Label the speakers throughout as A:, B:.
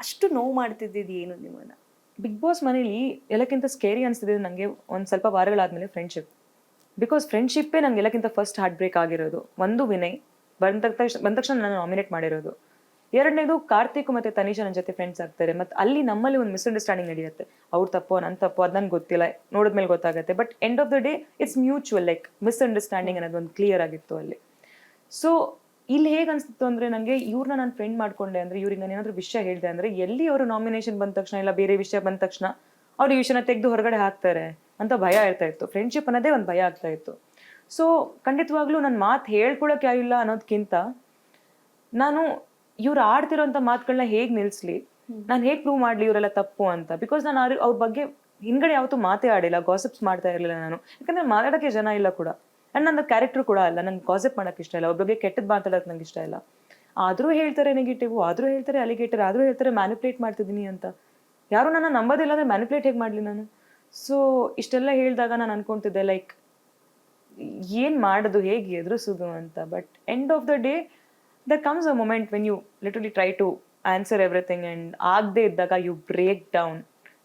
A: ಅಷ್ಟು ನೋವು ಮಾಡ್ತಿದ್ದಿದ್ದು ಏನು ನಿಮ್ಮನ್ನ?
B: ಬಿಗ್ ಬಾಸ್ ಮನೇಲಿ ಎಲ್ಲಕ್ಕಿಂತ ಸ್ಕೇರಿ ಅನಿಸ್ತಿದ್ದು ನನಗೆ ಒಂದು ಸ್ವಲ್ಪ ವಾರಗಳಾದ್ಮೇಲೆ ಫ್ರೆಂಡ್ಶಿಪ್. ಬಿಕಾಸ್ ಫ್ರೆಂಡ್ಶಿಪ್ಪೇ ನಂಗೆ ಎಲ್ಲಕ್ಕಿಂತ ಫಸ್ಟ್ ಹಾರ್ಟ್ ಬ್ರೇಕ್ ಆಗಿರೋದು. ಒಂದು ವಿನಯ್ ಬಂದ ತಕ್ಷಣ ನಾನು ನಾಮಿನೇಟ್ ಮಾಡಿರೋದು. ಎರಡನೇದು ಕಾರ್ತಿಕ್ ಮತ್ತೆ ತನಿಷಾ ನನ್ನ ಜೊತೆ ಫ್ರೆಂಡ್ಸ್ ಆಗ್ತಾರೆ. ಮತ್ತು ಅಲ್ಲಿ ನಮ್ಮಲ್ಲಿ ಒಂದು ಮಿಸ್ಅಂಡರ್ಸ್ಟ್ಯಾಂಡಿಂಗ್ ನಡೆಯುತ್ತೆ. ಅವ್ರ ತಪ್ಪೋ ನನ್ನ ತಪ್ಪೋ ಅದು ನನಗೆ ಗೊತ್ತಿಲ್ಲ, ನೋಡಿದ್ಮೇಲೆ ಗೊತ್ತಾಗುತ್ತೆ. But end of the day it's mutual, like misunderstanding ಅನ್ನೋದು ಒಂದು ಕ್ಲಿಯರ್ ಆಗಿತ್ತು ಅಲ್ಲಿ. ಸೊ ಇಲ್ಲಿ ಹೇಗೆ ಅನಿಸ್ತಿತ್ತು ಅಂದರೆ ನನಗೆ ಇವ್ರನ್ನ ನಾನು ಫ್ರೆಂಡ್ ಮಾಡ್ಕೊಂಡೆ ಅಂದರೆ, ಇವ್ರಿಗೆ ನಾನು ಏನಾದರೂ ವಿಷಯ ಹೇಳಿದೆ ಅಂದರೆ ಎಲ್ಲಿ ಅವರು ನಾಮಿನೇಷನ್ ಬಂದ ತಕ್ಷಣ ಇಲ್ಲ ಬೇರೆ ವಿಷಯ ಬಂದ ತಕ್ಷಣ ಅವ್ರು ಈ ವಿಷಯನ ತೆಗೆದು ಹೊರಗಡೆ ಹಾಕ್ತಾರೆ ಅಂತ ಭಯ ಇರ್ತಾ ಇತ್ತು. ಫ್ರೆಂಡ್ಶಿಪ್ ಅನ್ನೋದೇ ಒಂದು ಭಯ ಆಗ್ತಾ ಇತ್ತು. ಸೊ ಖಂಡಿತವಾಗ್ಲೂ ನನ್ನ ಮಾತು ಹೇಳ್ಕೊಳಕ್ಕೆ ಯಾವಿಲ್ಲ ಅನ್ನೋದಕ್ಕಿಂತ ನಾನು ಇವ್ರು ಆಡ್ತಿರೋಂಥ ಮಾತುಗಳನ್ನ ಹೇಗೆ ನಿಲ್ಲಿಸ್ಲಿ, ನಾನು ಹೇಗೆ ಪ್ರೂವ್ ಮಾಡಲಿ ಇವರೆಲ್ಲ ತಪ್ಪು ಅಂತ. ಬಿಕಾಸ್ ನಾನು ಅವ್ರ ಬಗ್ಗೆ ಹಿಂಗಡೆ ಯಾವತ್ತೂ ಮಾತೇ ಆಡಿಲ್ಲ, ಗಾಸಿಪ್ಸ್ ಮಾಡ್ತಾ ಇರಲಿಲ್ಲ ನಾನು. ಯಾಕಂದ್ರೆ ಮಾತಾಡೋಕ್ಕೆ ಜನ ಇಲ್ಲ ಕೂಡ. ಆ್ಯಂಡ್ ನನ್ನ ಕ್ಯಾರೆಕ್ಟರ್ ಕೂಡ ಅಲ್ಲ, ನಂಗೆ ಗಾಸಿಪ್ ಮಾಡೋಕ್ಕೆ ಇಷ್ಟ ಇಲ್ಲ, ಅವ್ರ ಬಗ್ಗೆ ಕೆಟ್ಟದ್ದು ಮಾತಾಡೋಕೆ ನಂಗೆ ಇಷ್ಟ ಇಲ್ಲ. ಆದರೂ ಹೇಳ್ತಾರೆ ನೆಗೆಟಿವ್, ಆದರೂ ಹೇಳ್ತಾರೆ ಅಲಿಗೇಟರ್, ಆದರೂ ಹೇಳ್ತಾರೆ ಮ್ಯಾನಿಪುಲೇಟ್ ಮಾಡ್ತಿದ್ದೀನಿ ಅಂತ. ಯಾರು ನನ್ನ ನಂಬೋದಿಲ್ಲ ಅಂದರೆ ಮ್ಯಾನಿಪುಲೇಟ್ ಹೇಗೆ ಮಾಡಲಿ ನಾನು? ಸೊ ಇಷ್ಟೆಲ್ಲ ಹೇಳಿದಾಗ ನಾನು ಅನ್ಕೊತಿದ್ದೆ ಲೈಕ್ ಏನು ಮಾಡೋದು, ಹೇಗೆ ಎದುರಿಸೋದು ಅಂತ. But end of the day there comes a moment when you literally try to answer everything and ಆಗದೆ ಇದ್ದಾಗ you break down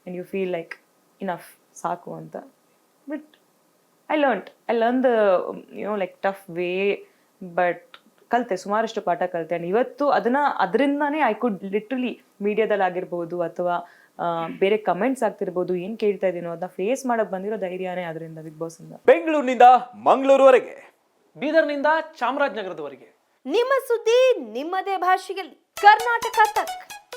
B: and you feel like enough, ಸಾಕು ಅಂತ. But I learned the like tough way, but ಕಲಿತೆ, ಸುಮಾರಷ್ಟು ಪಾಠ ಕಲಿತೆ. And ಇವತ್ತು ಅದರಿಂದಾನೇ I could literally ಮೀಡಿಯಾದಲ್ಲಿ ಆಗಿರ್ಬೋದು ಅಥವಾ ಬೇರೆ ಕಮೆಂಟ್ಸ್ ಆಗ್ತಿರ್ಬೋದು, ಏನು ಕೇಳ್ತಾ ಇದೀನೋ ಅದನ್ನ ಫೇಸ್ ಮಾಡಕ್ ಬಂದಿರೋ ಧೈರ್ಯನೇ ಅದರಿಂದ ಬಿಗ್ ಬಾಸ್ ಇಂದ.
C: ಬೆಂಗಳೂರಿನಿಂದ ಮಂಗಳೂರುವರೆಗೆ,
D: ಬೀದರ್ನಿಂದ ಚಾಮರಾಜನಗರದವರೆಗೆ
E: ನಿಮ್ಮ ಸುದ್ದಿ ನಿಮ್ಮದೇ ಭಾಷೆಯಲ್ಲಿ. ಕರ್ನಾಟಕ ತಕ್.